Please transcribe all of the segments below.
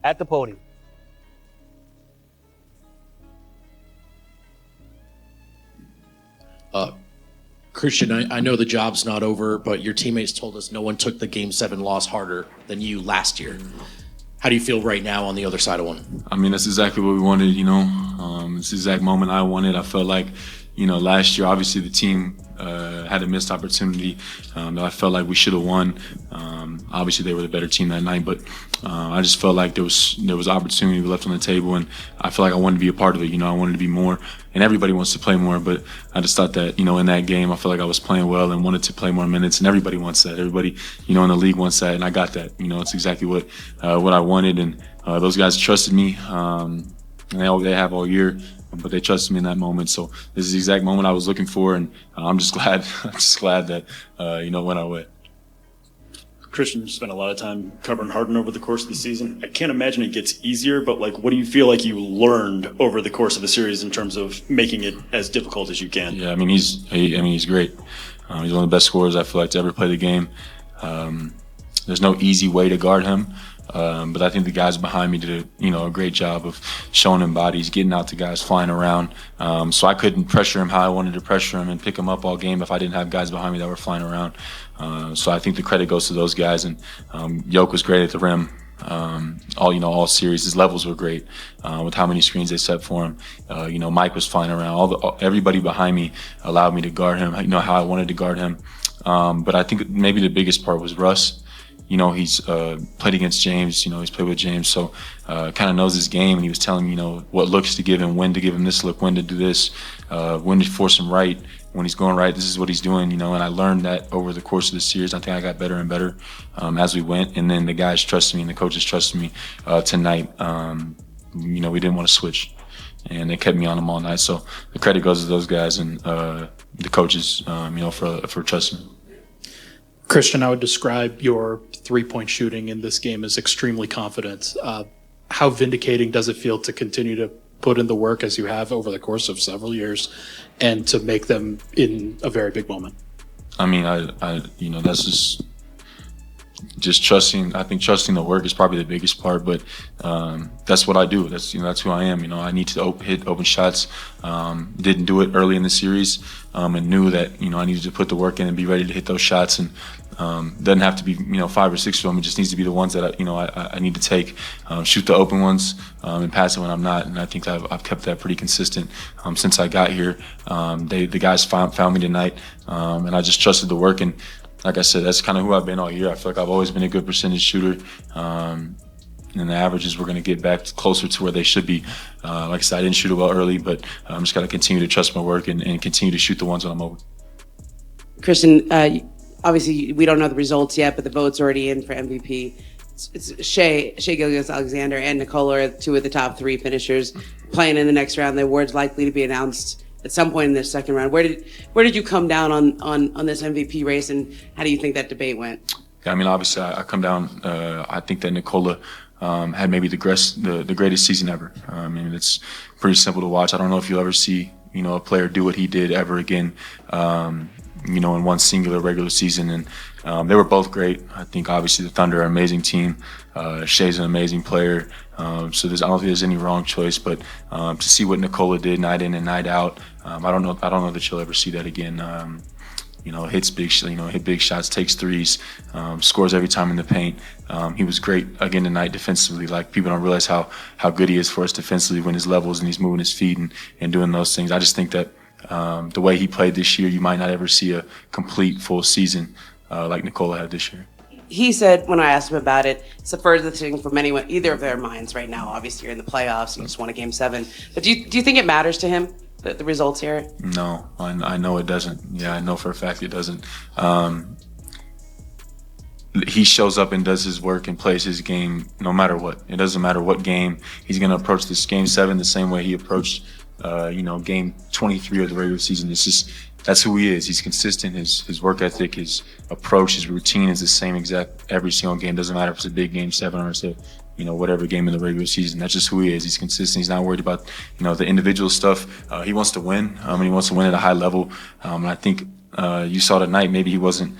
at the podium. Christian, I know the job's not over, but your teammates told us no one took the Game 7 loss harder than you last year. How do you feel right now on the other side of one? I mean, that's exactly what we wanted, It's the exact moment I wanted. I felt like, last year, obviously the team had a missed opportunity that I felt like we should have won. Obviously, they were the better team that night, but I just felt like there was opportunity left on the table, and I feel like I wanted to be a part of it. I wanted to be more, and everybody wants to play more, but I just thought that, in that game, I felt like I was playing well and wanted to play more minutes, and everybody wants that. Everybody, in the league wants that, and I got that. It's exactly what I wanted, and those guys trusted me, and they have all year. But they trusted me in that moment, so this is the exact moment I was looking for, and I'm just glad. I'm just glad that it went our way. Christian, you spent a lot of time covering Harden over the course of the season. I can't imagine it gets easier, but what do you feel like you learned over the course of the series in terms of making it as difficult as you can? Yeah, he's great. He's one of the best scorers I feel like to ever play the game. There's no easy way to guard him. But I think the guys behind me did a great job of showing him bodies, getting out to guys flying around. So I couldn't pressure him how I wanted to pressure him and pick him up all game if I didn't have guys behind me that were flying around. So I think the credit goes to those guys. And Yoke was great at the rim. All series, his levels were great with how many screens they set for him. Mike was flying around. Everybody behind me allowed me to guard him. How I wanted to guard him. But I think maybe the biggest part was Russ. He's played against James. He's played with James, so kind of knows his game. And he was telling me, what looks to give him, when to give him this look, when to do this, when to force him right. When he's going right, this is what he's doing. And I learned that over the course of the series. I think I got better and better as we went. And then the guys trusted me, and the coaches trusted me tonight. We didn't want to switch, and they kept me on them all night. So the credit goes to those guys and the coaches, for trusting me. Christian, I would describe your three-point shooting in this game as extremely confident. How vindicating does it feel to continue to put in the work as you have over the course of several years and to make them in a very big moment? That's just trusting. I think trusting the work is probably the biggest part, but that's what I do. That's who I am. I need to hit open shots. Didn't do it early in the series, and knew that I needed to put the work in and be ready to hit those shots. And doesn't have to be 5 or 6 of them. It just needs to be the ones that I need to take, shoot the open ones, and pass it when I'm not. And I think I've kept that pretty consistent since I got here. The guys found me tonight, and I just trusted the work. And like I said, that's kind of who I've been all year. I feel like I've always been a good percentage shooter. And the averages, we're going to get back closer to where they should be. Like I said, I didn't shoot it well early, but I'm just got to continue to trust my work and continue to shoot the ones when I'm open. Christian, obviously we don't know the results yet, but the vote's already in for MVP. It's Shai Gilgeous-Alexander and Nikola are two of the top three finishers playing in the next round. The award's likely to be announced at some point in the second round. Where did you come down on this MVP race, and how do you think that debate went? Yeah, obviously I come down. I think that Nikola had maybe the greatest season ever. It's pretty simple to watch. I don't know if you'll ever see a player do what he did ever again. In one singular regular season, and they were both great. I think obviously the Thunder are an amazing team. Shai's an amazing player. So I don't think there's any wrong choice, but to see what Nikola did night in and night out, I don't know that you'll ever see that again. Hit big shots, takes threes, scores every time in the paint. He was great again tonight defensively. Like, people don't realize how good he is for us defensively when his levels and he's moving his feet and doing those things. I just think that the way he played this year, you might not ever see a complete full season like Nikola had this year. He said, when I asked him about it, it's the furthest thing from either of their minds right now. Obviously, you're in the playoffs, you just won a Game 7. But do you think it matters to him, the results here? No, I know it doesn't. Yeah, I know for a fact it doesn't. He shows up and does his work and plays his game no matter what. It doesn't matter what game. He's going to approach this Game 7 the same way he approached Game 23 of the regular season. It's just, that's who he is. He's consistent. His work ethic, his approach, his routine is the same exact every single game. Doesn't matter if it's a big Game 7 or it's a whatever game in the regular season. That's just who he is. He's consistent. He's not worried about the individual stuff. He wants to win. And he wants to win at a high level. And I think you saw tonight, maybe he wasn't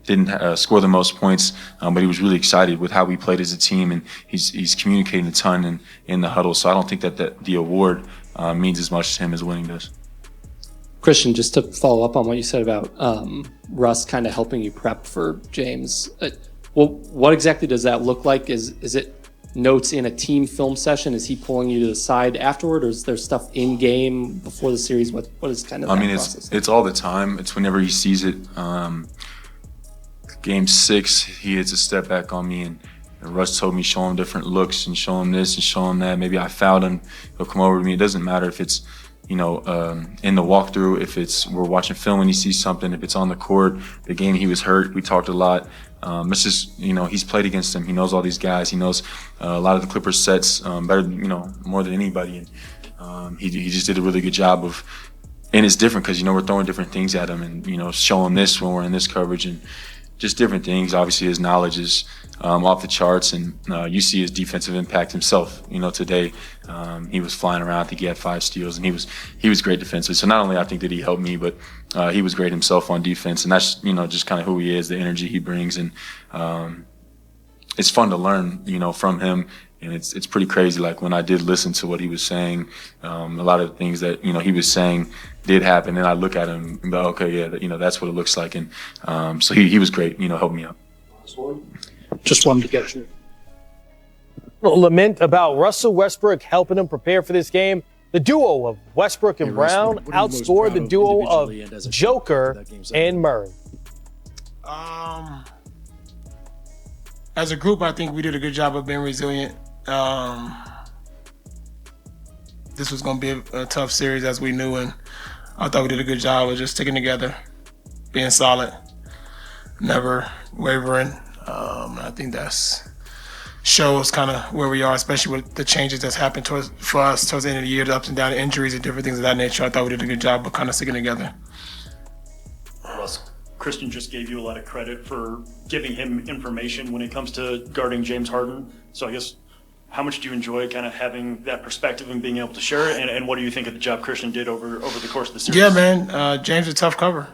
didn't score the most points, but he was really excited with how we played as a team, and he's communicating a ton in the huddle. So I don't think that the award means as much to him as winning does. Christian, just to follow up on what you said about Russ kind of helping you prep for James, well, what exactly does that look like? Is it notes in a team film session? Is he pulling you to the side afterward, or is there stuff in game before the series? What is kind of that process? It's all the time. It's whenever he sees it. Game 6, he hits a step back on me, and Russ told me show him different looks and show him this and show him that. Maybe I fouled him. He'll come over to me. It doesn't matter if it's in the walkthrough, if it's we're watching film and he sees something, if it's on the court. The game he was hurt, we talked a lot. It's just, he's played against them. He knows all these guys. He knows a lot of the Clippers sets better, more than anybody. And he just did a really good job of, and it's different because, we're throwing different things at him and, showing this when we're in this coverage and just different things. Obviously, his knowledge is off the charts, and you see his defensive impact himself. Today he was flying around. I think he had 5 steals, and he was great defensively. So not only I think did he help me, but he was great himself on defense, and that's just kind of who he is, the energy he brings, and it's fun to learn from him. And it's pretty crazy. Like when I did listen to what he was saying, a lot of the things that he was saying did happen. And I look at him and go, okay, yeah, that's what it looks like. And so he was great. Helped me out. Just wanted to get you. Lament about Russell Westbrook helping him prepare for this game. The duo of Westbrook and Braun outscored the duo of Joker and Murray. As a group, I think we did a good job of being resilient. This was going to be a tough series, as we knew, and I thought we did a good job of just sticking together, being solid, never wavering. I think that's shows kind of where we are, especially with the changes that's happened for us towards the end of the year, the ups and downs, injuries and different things of that nature. I thought we did a good job of kind of sticking together. Russ, Christian just gave you a lot of credit for giving him information when it comes to guarding James Harden. So I guess, how much do you enjoy kind of having that perspective and being able to share it? And what do you think of the job Christian did over the course of the series? Yeah, man, James is a tough cover.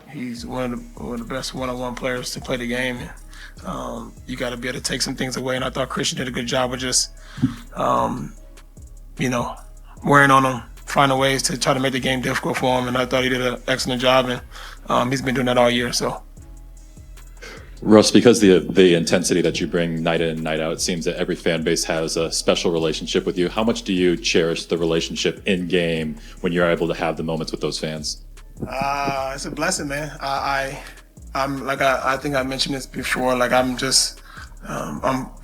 He's one of the best one-on-one players to play the game. You got to be able to take some things away, and I thought Christian did a good job of just, wearing on him, finding ways to try to make the game difficult for him, and I thought he did an excellent job, and he's been doing that all year. So, Russ, because the intensity that you bring night in and night out, it seems that every fan base has a special relationship with you. How much do you cherish the relationship in game when you're able to have the moments with those fans? It's a blessing, man. I'm like I think I mentioned this before. Like I'm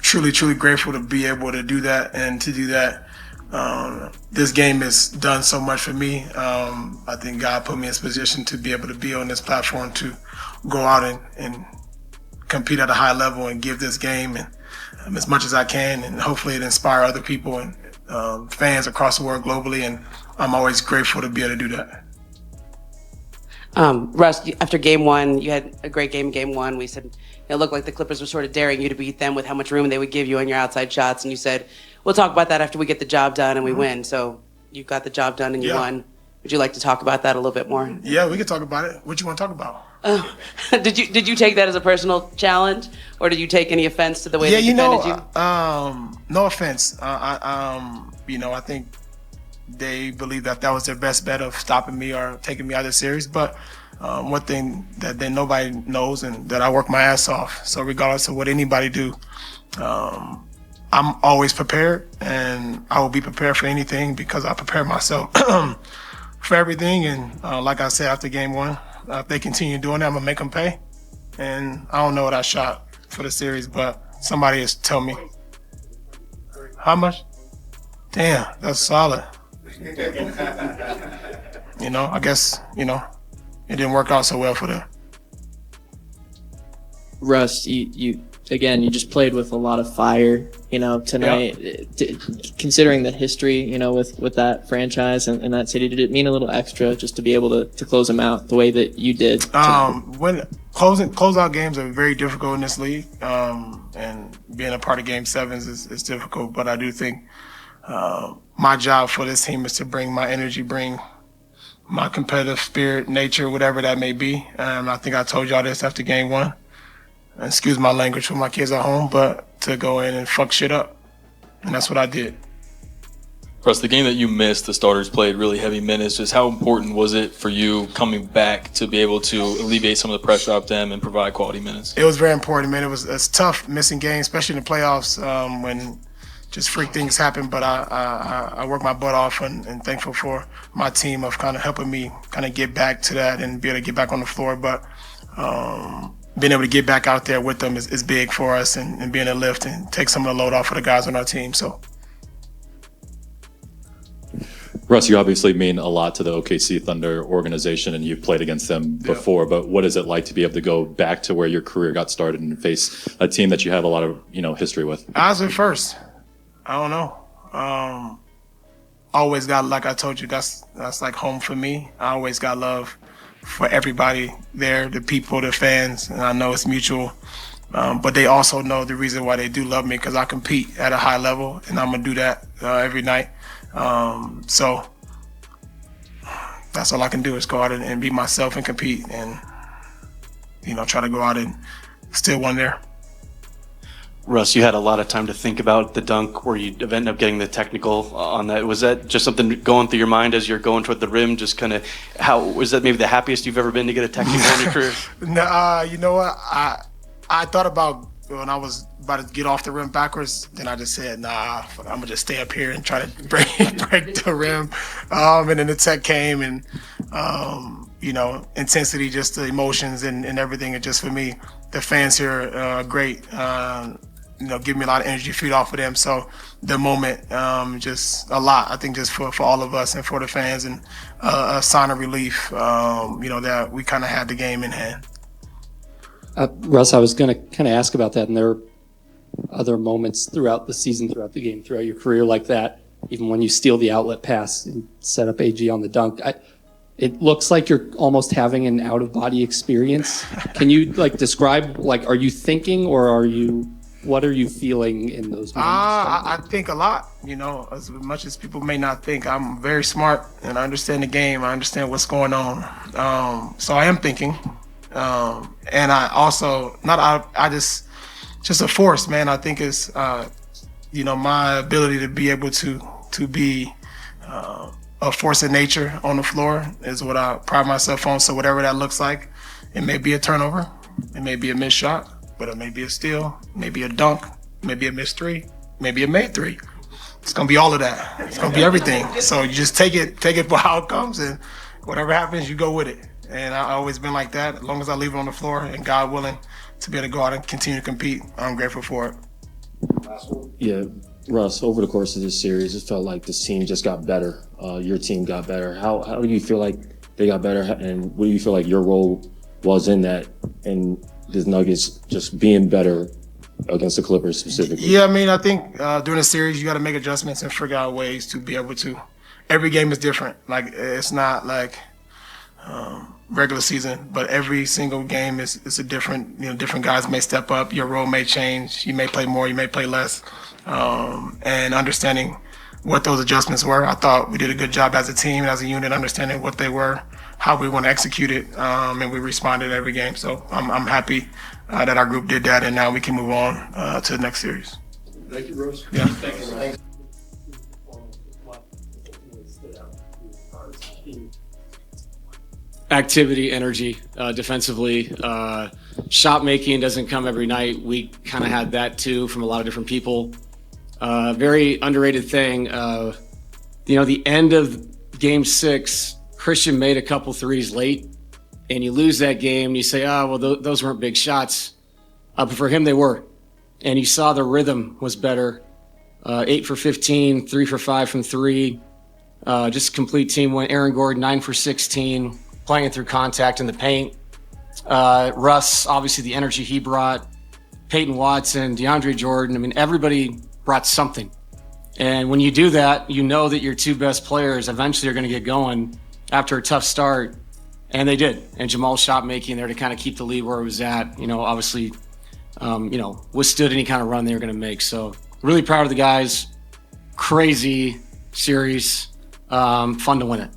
truly grateful to be able to do that and to do that. This game has done so much for me. I think God put me in this position to be able to be on this platform to go out and compete at a high level and give this game and as much as I can, and hopefully it inspire other people and fans across the world globally. And I'm always grateful to be able to do that. Russ, after game 1, you had a great game 1. We said it looked like the Clippers were sort of daring you to beat them with how much room they would give you on your outside shots. And you said, we'll talk about that after we get the job done and we win. So you got the job done and you won. Would you like to talk about that a little bit more? Yeah, we can talk about it. What you want to talk about? Did you take that as a personal challenge, or did you take any offense to the way they defended you? No offense. I think they believe that was their best bet of stopping me or taking me out of the series. But one thing that nobody knows, and that I work my ass off. So regardless of what anybody do, I'm always prepared, and I will be prepared for anything because I prepare myself for everything. And like I said, after game 1, if they continue doing that, I'm gonna make them pay. And I don't know what I shot for the series, but somebody has told me. How much? Damn, that's solid. I guess, it didn't work out so well for them. Russ, you just played with a lot of fire, tonight. Yeah. Considering the history, with that franchise and that city, did it mean a little extra just to be able to close them out the way that you did? When closeout games are very difficult in this league, and being a part of Game 7s is difficult, but I do think my job for this team is to bring my energy, bring my competitive spirit, nature, whatever that may be. I think I told y'all this after game 1. Excuse my language for my kids at home, but to go in and fuck shit up. And that's what I did. Russ, the game that you missed, the starters played really heavy minutes. Just how important was it for you coming back to be able to alleviate some of the pressure off them and provide quality minutes? It was very important, man. It's tough missing games, especially in the playoffs when just freak things happen. But I worked my butt off and thankful for my team of kind of helping me kind of get back to that and be able to get back on the floor. But being able to get back out there with them is big for us and being a lift and take some of the load off of the guys on our team. So. Russ, you obviously mean a lot to the OKC Thunder organization, and you've played against them before. But what is it like to be able to go back to where your career got started and face a team that you have a lot of history with? I was at first. I don't know. Always got, like I told you, that's like home for me. I always got love for everybody there, the people, the fans, and I know it's mutual. But they also know the reason why they do love me, because I compete at a high level, and I'm gonna do that every night. So that's all I can do is go out and be myself and compete and, try to go out and still win there. Russ, you had a lot of time to think about the dunk where you ended up getting the technical on that. Was that just something going through your mind as you're going toward the rim? Just kind of was that maybe the happiest you've ever been to get a technical in your career? No, you know what? I thought about when I was about to get off the rim backwards, then I just said, nah, I'm gonna just stay up here and try to break the rim. And then the tech came and, intensity, just the emotions and everything. And just for me, the fans here are great. Give me a lot of energy, feed off of them. So the moment, just a lot, I think, just for all of us and for the fans, and a sign of relief, that we kind of had the game in hand. Russ, I was going to kind of ask about that, and there are other moments throughout the season, throughout the game, throughout your career like that, even when you steal the outlet pass and set up AG on the dunk. It looks like you're almost having an out-of-body experience. Can you describe, are you thinking, or what are you feeling in those moments? I think a lot, as much as people may not think. I'm very smart and I understand the game. I understand what's going on. So I am thinking. And I also, just a force, man. I think it's, my ability to be able to be a force of nature on the floor is what I pride myself on. So whatever that looks like, it may be a turnover, it may be a missed shot, but it may be a steal, maybe a dunk, maybe a missed three, maybe a made three. It's gonna be all of that. It's gonna be everything. So you just take it for how it comes, and whatever happens, you go with it. And I've always been like that. As long as I leave it on the floor and God willing to be able to go out and continue to compete, I'm grateful for it. Yeah, Russ, over the course of this series, it felt like this team just got better. Your team got better. How do you feel like they got better? And what do you feel like your role was in that, and the Nuggets just being better against the Clippers specifically? Yeah, I think during the series, you got to make adjustments and figure out ways to be able to. Every game is different. It's not like regular season, but every single game is a different. Different guys may step up. Your role may change. You may play more. You may play less. And understanding what those adjustments were, I thought we did a good job as a team, as a unit, understanding what they were, how we want to execute it, and we responded every game. So I'm happy that our group did that, and now we can move on to the next series. Thank you, Rose. Yeah. Thank you, Rose. Activity, energy, defensively. Shot making doesn't come every night. We kind of had that too from a lot of different people. Very underrated thing. The end of game 6, Christian made a couple threes late, and you lose that game, and you say, those weren't big shots. But for him, they were. And you saw the rhythm was better. 8 for 15, 3 for 5 from 3. Just complete team win. Aaron Gordon, 9 for 16. Playing through contact in the paint. Russ, obviously the energy he brought. Peyton Watson, DeAndre Jordan. Everybody brought something. And when you do that, you know that your two best players eventually are going to get going after a tough start. And they did. And Jamal's shot making there to kind of keep the lead where it was at, obviously, withstood any kind of run they were going to make. So really proud of the guys. Crazy series. Fun to win it.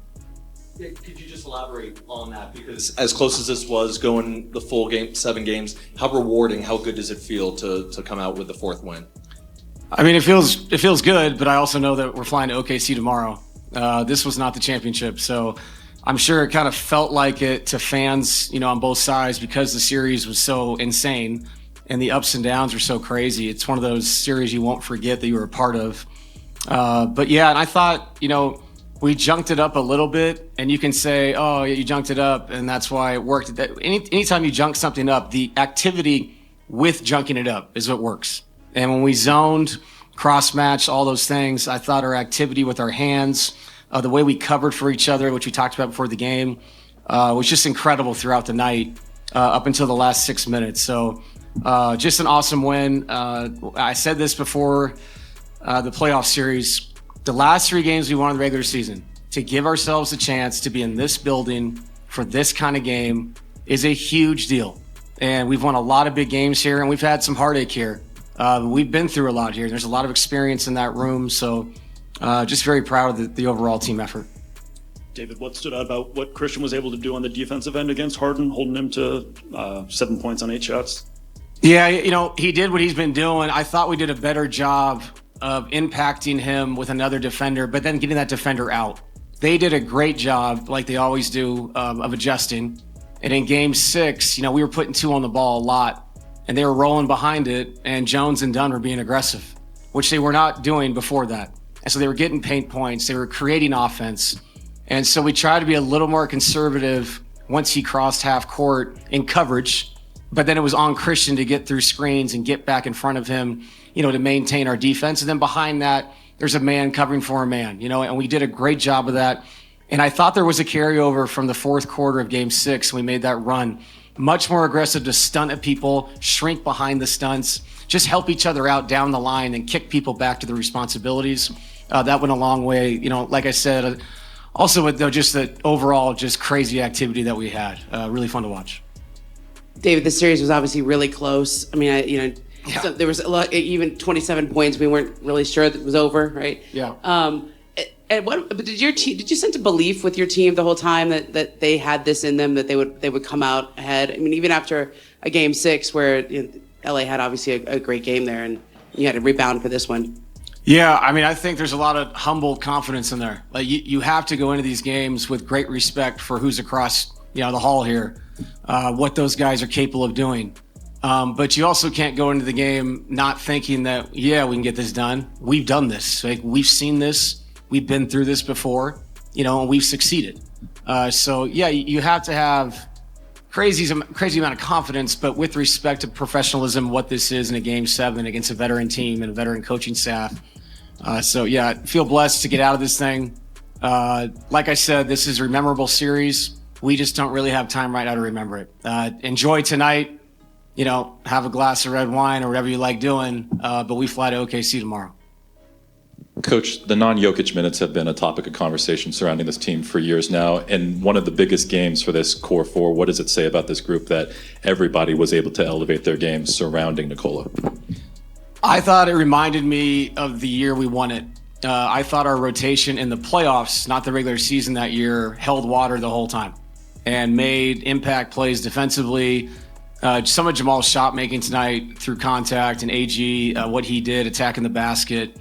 Could you just elaborate on that? Because as close as this was going the full game, 7 games, how rewarding, how good does it feel to come out with the 4th win? I mean, it feels good, but I also know that we're flying to OKC tomorrow. This was not the championship, so I'm sure it kind of felt like it to fans, on both sides, because the series was so insane and the ups and downs were so crazy. It's one of those series you won't forget that you were a part of. But yeah, and I thought, we junked it up a little bit, and you can say, oh, yeah, you junked it up, and that's why it worked. Anytime you junk something up, the activity with junking it up is what works. And when we zoned, cross-matched, all those things, I thought our activity with our hands, the way we covered for each other, which we talked about before the game, was just incredible throughout the night, up until the last 6 minutes. So just an awesome win. I said this before the playoff series. The last 3 games we won in the regular season, to give ourselves a chance to be in this building for this kind of game is a huge deal. And we've won a lot of big games here, and we've had some heartache here. We've been through a lot here. There's a lot of experience in that room, so just very proud of the overall team effort. David, what stood out about what Christian was able to do on the defensive end against Harden, holding him to 7 points on 8 shots? Yeah, he did what he's been doing. I thought we did a better job of impacting him with another defender, but then getting that defender out. They did a great job, like they always do, of adjusting. And in game 6, we were putting 2 on the ball a lot, and they were rolling behind it, and Jones and Dunn were being aggressive, which they were not doing before that. And so they were getting paint points, they were creating offense. And so we tried to be a little more conservative once he crossed half court in coverage, but then it was on Christian to get through screens and get back in front of him, to maintain our defense. And then behind that, there's a man covering for a man, and we did a great job of that. And I thought there was a carryover from the 4th quarter of game 6. We made that run. Much more aggressive to stunt at people, shrink behind the stunts, just help each other out down the line and kick people back to the responsibilities. That went a long way. Like I said, also with just the overall just crazy activity that we had. Really fun to watch. David, the series was obviously really close. I mean, so there was a lot, even 27 points. We weren't really sure that it was over, right? Yeah. But did you sense a belief with your team the whole time that they had this in them, that they would come out ahead? I mean, even after a game 6 where LA had obviously a great game there, and you had to rebound for this one. Yeah, I mean, I think there's a lot of humble confidence in there. Like you have to go into these games with great respect for who's across the hall here, what those guys are capable of doing. But you also can't go into the game not thinking that we can get this done. We've done this. Like we've seen this. We've been through this before, and we've succeeded. So you have to have crazy amount of confidence, but with respect to professionalism, what this is in a game 7 against a veteran team and a veteran coaching staff. I feel blessed to get out of this thing. Like I said, this is a memorable series. We just don't really have time right now to remember it. Enjoy tonight, have a glass of red wine or whatever you like doing, but we fly to OKC tomorrow. Coach, the non-Jokic minutes have been a topic of conversation surrounding this team for years now, and one of the biggest games for this core 4. What does it say about this group that everybody was able to elevate their game surrounding Nikola? I thought it reminded me of the year we won it. I thought our rotation in the playoffs, not the regular season that year, held water the whole time and made impact plays defensively. Some of Jamal's shot making tonight through contact and AG, what he did attacking the basket.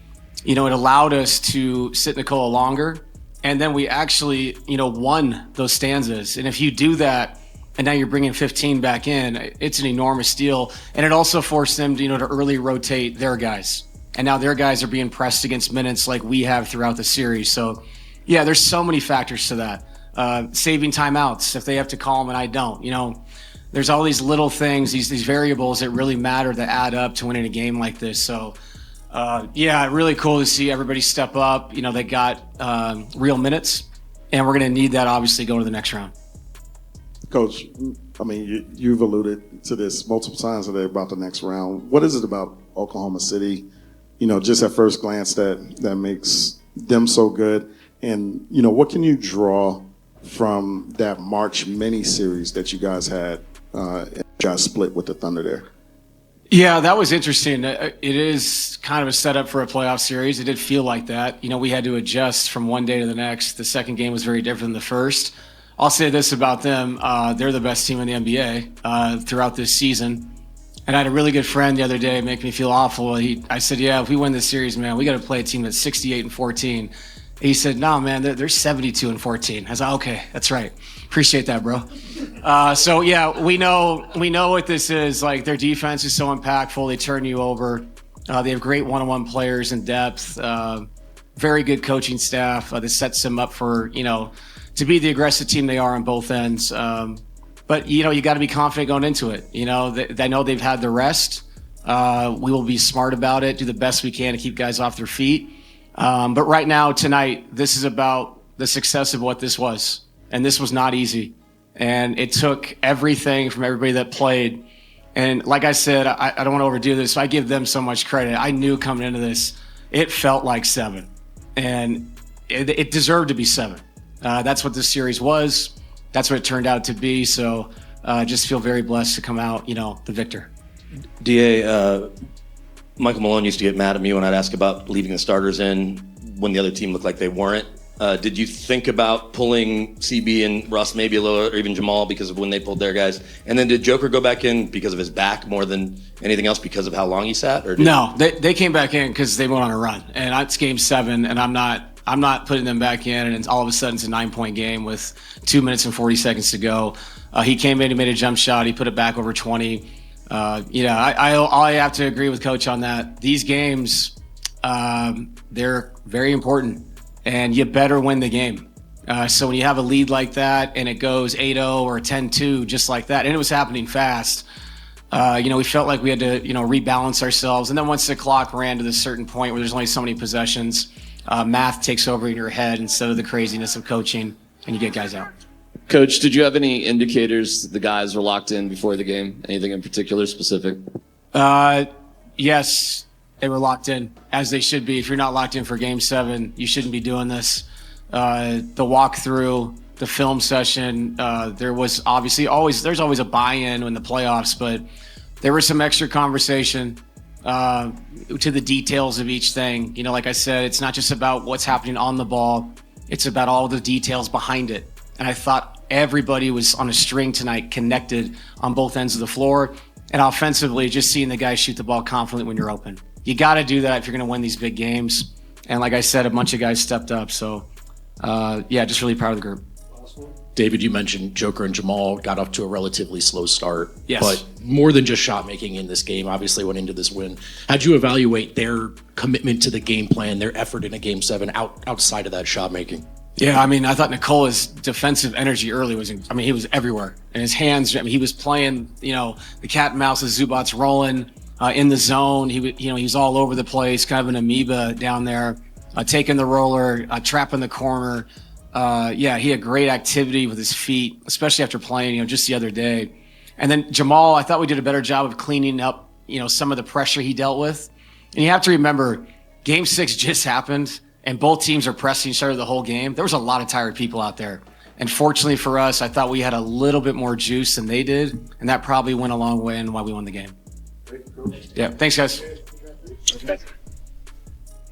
It allowed us to sit Nikola longer, and then we actually, won those stanzas. And if you do that, and now you're bringing 15 back in, it's an enormous deal. And it also forced them to, to early rotate their guys. And now their guys are being pressed against minutes like we have throughout the series. So, there's so many factors to that. Saving timeouts if they have to call them and I don't. There's all these little things, these variables that really matter that add up to winning a game like this. So. Really cool to see everybody step up. They got real minutes, and we're going to need that obviously going to the next round. Coach, I mean, you've alluded to this multiple times today about the next round. What is it about Oklahoma City, just at first glance that makes them so good? And, what can you draw from that March mini series that you guys had, and you guys split with the Thunder there? Yeah, that was interesting. It is kind of a setup for a playoff series. It did feel like that. We had to adjust from one day to the next. The second game was very different than the first. I'll say this about them. They're the best team in the NBA throughout this season. And I had a really good friend the other day make me feel awful. I said, yeah, if we win this series, man, we got to play a team that's 68-14. He said, no, man, they're 72-14. I was like, okay, that's right. Appreciate that, bro. So yeah, we know what this is. Like, their defense is so impactful. They turn you over. They have great one-on-one players in depth. Very good coaching staff. That sets them up for, to be the aggressive team they are on both ends. But you got to be confident going into it. I know they've had the rest. We will be smart about it, do the best we can to keep guys off their feet. But right now, tonight, this is about the success of what this was. And this was not easy. And it took everything from everybody that played. And like I said, I don't want to overdo this. So I give them so much credit. I knew coming into this, it felt like 7. And it deserved to be 7. That's what this series was. That's what it turned out to be. So just feel very blessed to come out, the victor. DA, Michael Malone used to get mad at me when I'd ask about leaving the starters in when the other team looked like they weren't. Did you think about pulling CB and Russ maybe a little, or even Jamal, because of when they pulled their guys? And then did Joker go back in because of his back more than anything else, because of how long he sat? Or No, they came back in because they went on a run. And it's game 7, and I'm not putting them back in, and all of a sudden it's a 9-point game with 2 minutes and 40 seconds to go. He came in, he made a jump shot, he put it back over 20. I have to agree with Coach on that. These games, they're very important, and you better win the game. So when you have a lead like that and it goes 8-0 or 10-2 just like that, and it was happening fast, we felt like we had to, rebalance ourselves. And then once the clock ran to this certain point where there's only so many possessions, math takes over in your head instead of the craziness of coaching, and you get guys out. Coach, did you have any indicators that the guys were locked in before the game? Anything in particular specific? Yes, they were locked in, as they should be. If you're not locked in for game 7, you shouldn't be doing this. The walkthrough, the film session, there's always a buy-in in the playoffs, but there was some extra conversation to the details of each thing. Like I said, it's not just about what's happening on the ball. It's about all the details behind it. And I thought everybody was on a string tonight, connected on both ends of the floor. And offensively, just seeing the guys shoot the ball confidently when you're open. You got to do that if you're going to win these big games. And like I said, a bunch of guys stepped up. So, just really proud of the group. David, you mentioned Joker and Jamal got off to a relatively slow start. Yes. But more than just shot making in this game, obviously went into this win. How'd you evaluate their commitment to the game plan, their effort in a game 7 outside of that shot making? Yeah, I thought Nicola's defensive energy early he was everywhere. And his hands, he was playing, the cat and mouse as Zubac's rolling in the zone. He was all over the place, kind of an amoeba down there, taking the roller, trapping the corner. He had great activity with his feet, especially after playing, just the other day. And then Jamal, I thought we did a better job of cleaning up, some of the pressure he dealt with. And you have to remember, game 6 just happened, and both teams are pressing each other the whole game. There was a lot of tired people out there. And fortunately for us, I thought we had a little bit more juice than they did, and that probably went a long way in why we won the game. Yeah, thanks, guys.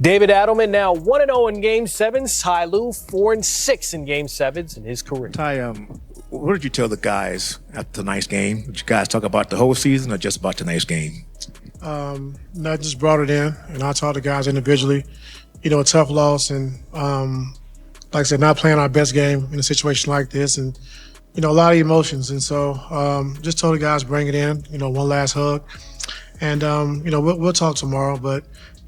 David Adelman now 1-0 in Game 7s. Ty Lue 4-6 in Game 7s in his career. Ty, what did you tell the guys after tonight's game? Did you guys talk about the whole season or just about tonight's game? No, I just brought it in, and I talked to guys individually. A tough loss, and like I said, not playing our best game in a situation like this, and a lot of emotions. And so just told the guys bring it in, one last hug, and we'll talk tomorrow. But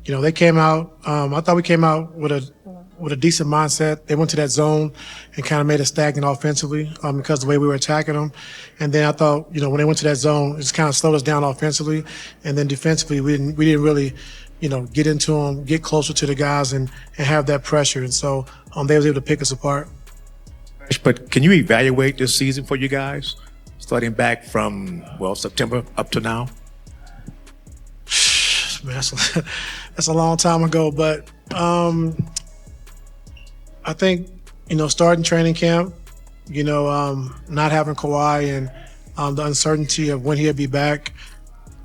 they came out. I thought we came out with a decent mindset. They went to that zone and kind of made us stagnant offensively because of the way we were attacking them. And then I thought, when they went to that zone, it just kind of slowed us down offensively, and then defensively we didn't really get into them, get closer to the guys, and have that pressure. And so they was able to pick us apart. But can you evaluate this season for you guys, starting back from, September up to now? Man, that's a long time ago. But I think, starting training camp, not having Kawhi and the uncertainty of when he'll be back,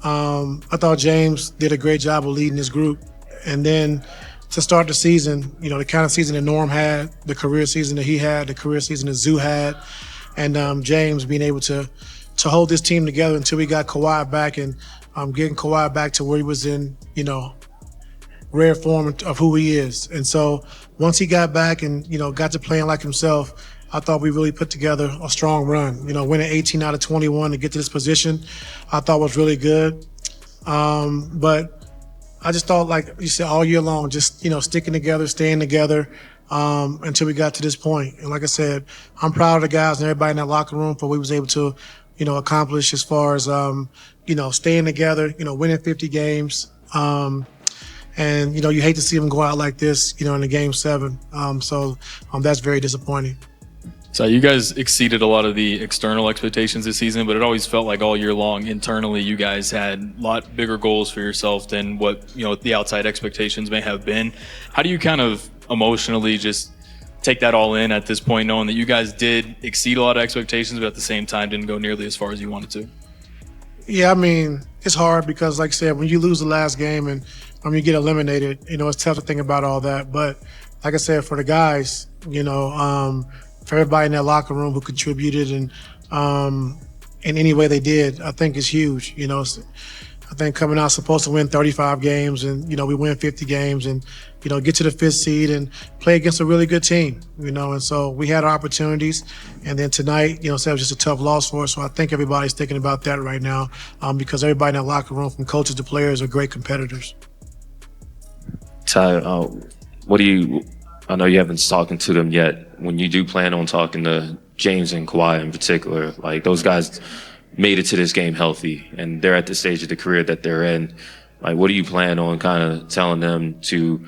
I thought James did a great job of leading this group. And then to start the season, the kind of season that Norm had, the career season that he had, the career season that Zoo had, and James being able to hold this team together until we got Kawhi back and getting Kawhi back to where he was in, rare form of who he is. And so once he got back and, got to playing like himself, I thought we really put together a strong run. Winning 18 out of 21 to get to this position, I thought was really good. But I just thought, like you said, all year long, just, sticking together, staying together, until we got to this point. And like I said, I'm proud of the guys and everybody in that locker room for what we was able to, accomplish as far as, staying together, winning 50 games. And, you hate to see them go out like this, in the game 7. So that's very disappointing. So you guys exceeded a lot of the external expectations this season, but it always felt like all year long internally you guys had a lot bigger goals for yourself than what the outside expectations may have been. How do you kind of emotionally just take that all in at this point, knowing that you guys did exceed a lot of expectations, but at the same time didn't go nearly as far as you wanted to? Yeah, I mean, it's hard because, like I said, when you lose the last game and you get eliminated, it's tough to think about all that. But like I said, for the guys, for everybody in that locker room who contributed and in any way they did, I think is huge. I think coming out supposed to win 35 games and, we win 50 games and, get to the 5th seed and play against a really good team, and so we had our opportunities. And then tonight, so it was just a tough loss for us. So I think everybody's thinking about that right now because everybody in that locker room, from coaches to players, are great competitors. Ty, I know you haven't spoken to them yet. When you do plan on talking to James and Kawhi in particular, like those guys made it to this game healthy and they're at the stage of the career that they're in. Like, what do you plan on kind of telling them to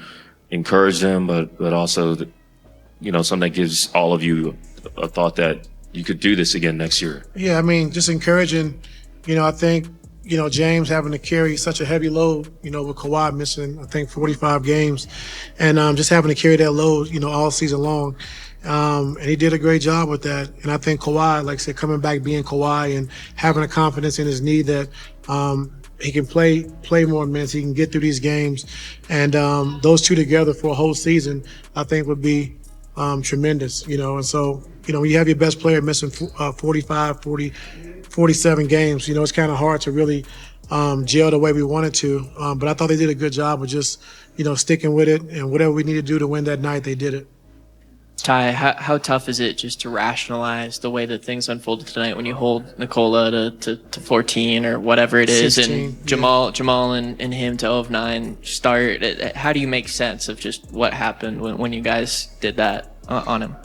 encourage them, but also, something that gives all of you a thought that you could do this again next year? Yeah, I mean, just encouraging, I think, James having to carry such a heavy load, with Kawhi missing, I think, 45 games, and just having to carry that load, all season long. And he did a great job with that. And I think Kawhi, like I said, coming back, being Kawhi and having a confidence in his knee that he can play more minutes, he can get through these games. And those two together for a whole season, I think would be tremendous, And so, when you have your best player missing 45, 40, 47 games, it's kind of hard to really gel the way we wanted to. But I thought they did a good job of just, sticking with it, and whatever we needed to do to win that night, they did it. Ty, how tough is it just to rationalize the way that things unfolded tonight when you hold Nikola to 14 or whatever it is, 16, and Jamal and him to 0 of 9 start? How do you make sense of just what happened when you guys did that on him?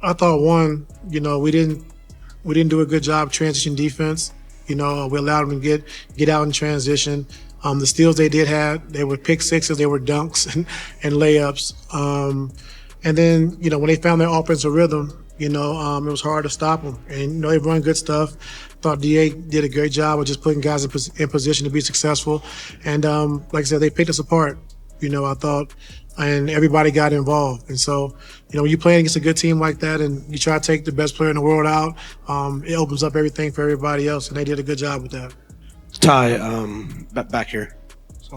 I thought we didn't do a good job transition defense. We allowed them to get out in transition. The steals they did have, they were pick sixes, they were dunks and layups. And then, when they found their offensive rhythm, it was hard to stop them. And, they run good stuff. Thought DA did a great job of just putting guys in position to be successful. And like I said, they picked us apart, I thought, and everybody got involved. And so, when you're playing against a good team like that and you try to take the best player in the world out, it opens up everything for everybody else. And they did a good job with that. Ty, back here.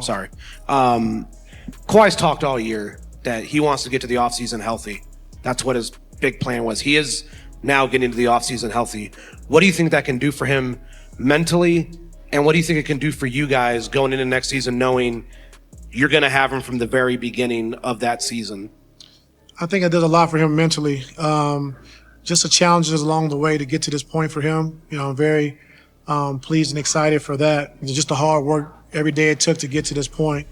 Sorry. Kawhi's talked all year that he wants to get to the offseason healthy. That's what his big plan was. He is now getting to the offseason healthy. What do you think that can do for him mentally? And what do you think it can do for you guys going into next season, knowing you're going to have him from the very beginning of that season? I think it does a lot for him mentally. Just the challenges along the way to get to this point for him. I'm very pleased and excited for that. It's just the hard work every day it took to get to this point.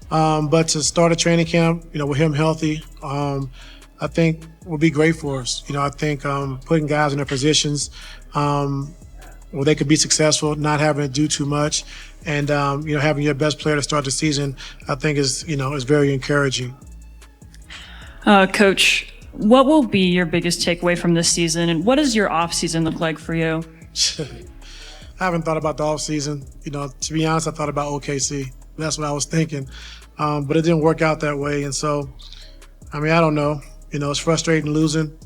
But to start a training camp, with him healthy, I think will be great for us. I think putting guys in their positions where they could be successful, not having to do too much, and having your best player to start the season, I think is very encouraging. Coach, what will be your biggest takeaway from this season, and what does your off season look like for you? I haven't thought about the off season. To be honest, I thought about OKC. That's what I was thinking. But it didn't work out that way. And so, I don't know. It's frustrating losing.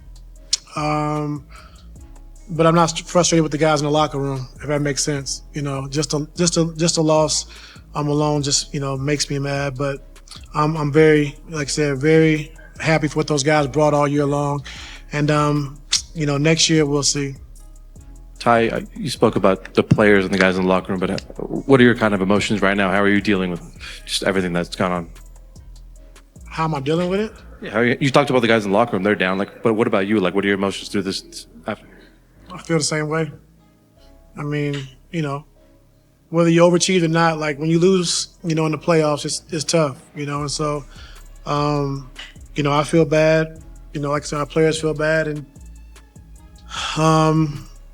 but I'm not frustrated with the guys in the locker room, if that makes sense. Just a loss, I'm alone, just makes me mad. But I'm very, like I said, very happy for what those guys brought all year long, and next year we'll see. Ty, you spoke about the players and the guys in the locker room, but what are your kind of emotions right now? How are you dealing with just everything that's gone on? How am I dealing with it? Yeah, you talked about the guys in the locker room; they're down. But what about you? What are your emotions through this? After? I feel the same way. I mean, whether you overachieve or not, like when you lose, in the playoffs, it's tough, and so, I feel bad. Like I said, our players feel bad, and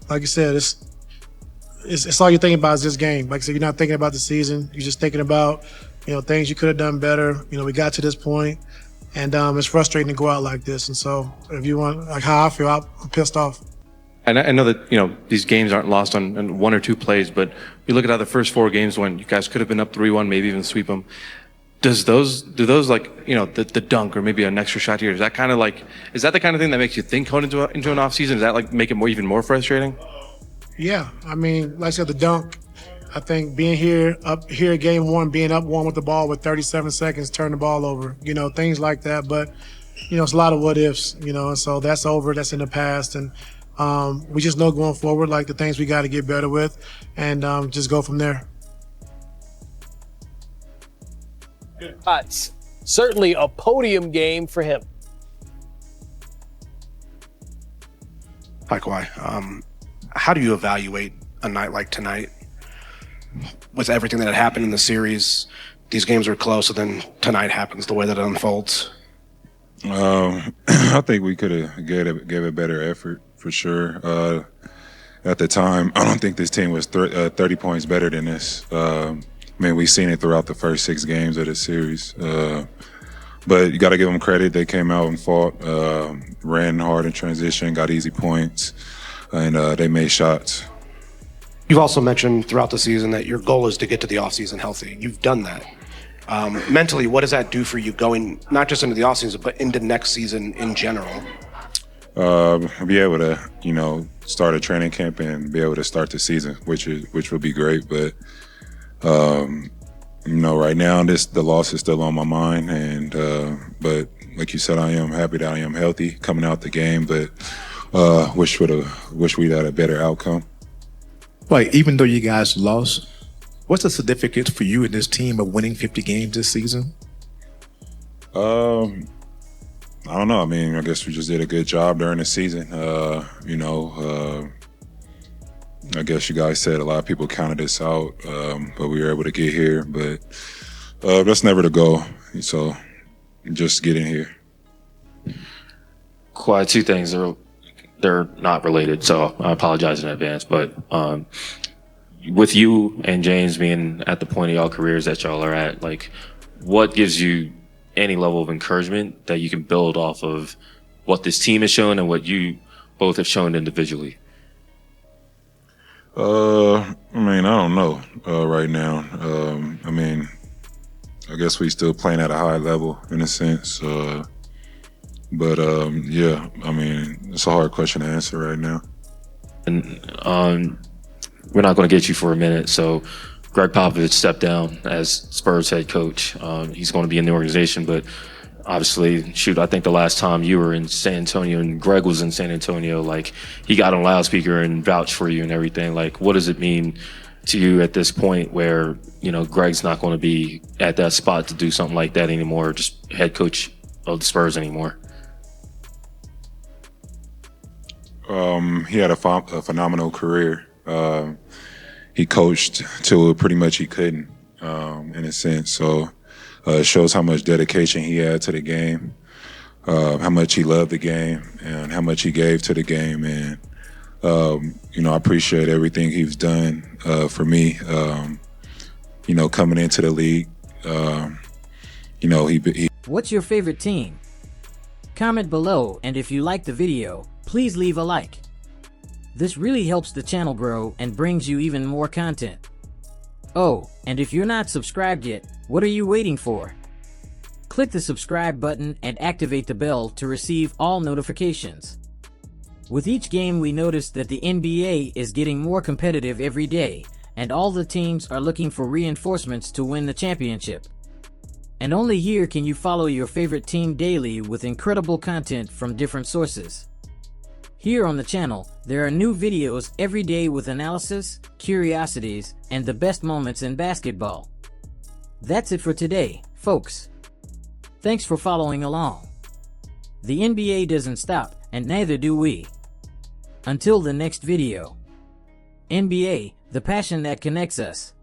like I said, it's all you're thinking about is this game. Like I said, you're not thinking about the season. You're just thinking about, things you could have done better. We got to this point, and it's frustrating to go out like this. And so, if you want, like how I feel, I'm pissed off. And I know that these games aren't lost on one or two plays, but you look at how the first 4 games went. You guys could have been up 3-1, maybe even sweep them. Do those the dunk or maybe an extra shot here? Is that the kind of thing that makes you think going into an off season? Does that make it even more frustrating? Yeah, I mean, like I said, the dunk. I think being up here, game 1, being up 1 with the ball with 37 seconds, turn the ball over. Things like that. But it's a lot of what ifs. And so that's over. That's in the past, and we just know going forward, like the things we got to get better with, and just go from there. Certainly a podium game for him. Hi, Kawhi. How do you evaluate a night like tonight with everything that had happened in the series? These games were close, and then tonight happens the way that it unfolds. I think we could have gave a better effort for sure. At the time, I don't think this team was 30 points better than this. We've seen it throughout the first 6 games of the series. But you got to give them credit. They came out and fought, ran hard in transition, got easy points, and they made shots. You've also mentioned throughout the season that your goal is to get to the offseason healthy. You've done that. Mentally, what does that do for you going not just into the offseason, but into next season in general? Be able to, start a training camp and be able to start the season, which would be great. But right now the loss is still on my mind, and but like you said, I am happy that I am healthy coming out the game, but wish we'd had a better outcome. Like, even though you guys lost, what's the significance for you and this team of winning 50 games this season? I don't know. I guess we just did a good job during the season. I guess you guys said a lot of people counted us out, but we were able to get here. But that's never the goal. So just get in here. Quite 2 things. They're not related, so I apologize in advance. But with you and James being at the point of y'all careers that y'all are at, what gives you any level of encouragement that you can build off of what this team has shown and what you both have shown individually? I don't know right now. I guess we still playing at a high level in a sense. But it's a hard question to answer right now. And we're not going to get you for a minute. So Greg Popovich stepped down as Spurs head coach. He's going to be in the organization, but obviously, I think the last time you were in San Antonio and Greg was in San Antonio, he got on loudspeaker and vouched for you and everything. What does it mean to you at this point where, Greg's not going to be at that spot to do something like that anymore, just head coach of the Spurs anymore? He had a phenomenal career. He coached till pretty much he couldn't, in a sense. So it shows how much dedication he had to the game, how much he loved the game, and how much he gave to the game. And I appreciate everything he's done for me. Coming into the league, he. What's your favorite team? Comment below, and if you like the video, please leave a like. This really helps the channel grow and brings you even more content. Oh, and if you're not subscribed yet, what are you waiting for? Click the subscribe button and activate the bell to receive all notifications. With each game, we notice that the NBA is getting more competitive every day, and all the teams are looking for reinforcements to win the championship. And only here can you follow your favorite team daily with incredible content from different sources. Here on the channel, there are new videos every day with analysis, curiosities, and the best moments in basketball. That's it for today, folks. Thanks for following along. The NBA doesn't stop, and neither do we. Until the next video. NBA, the passion that connects us.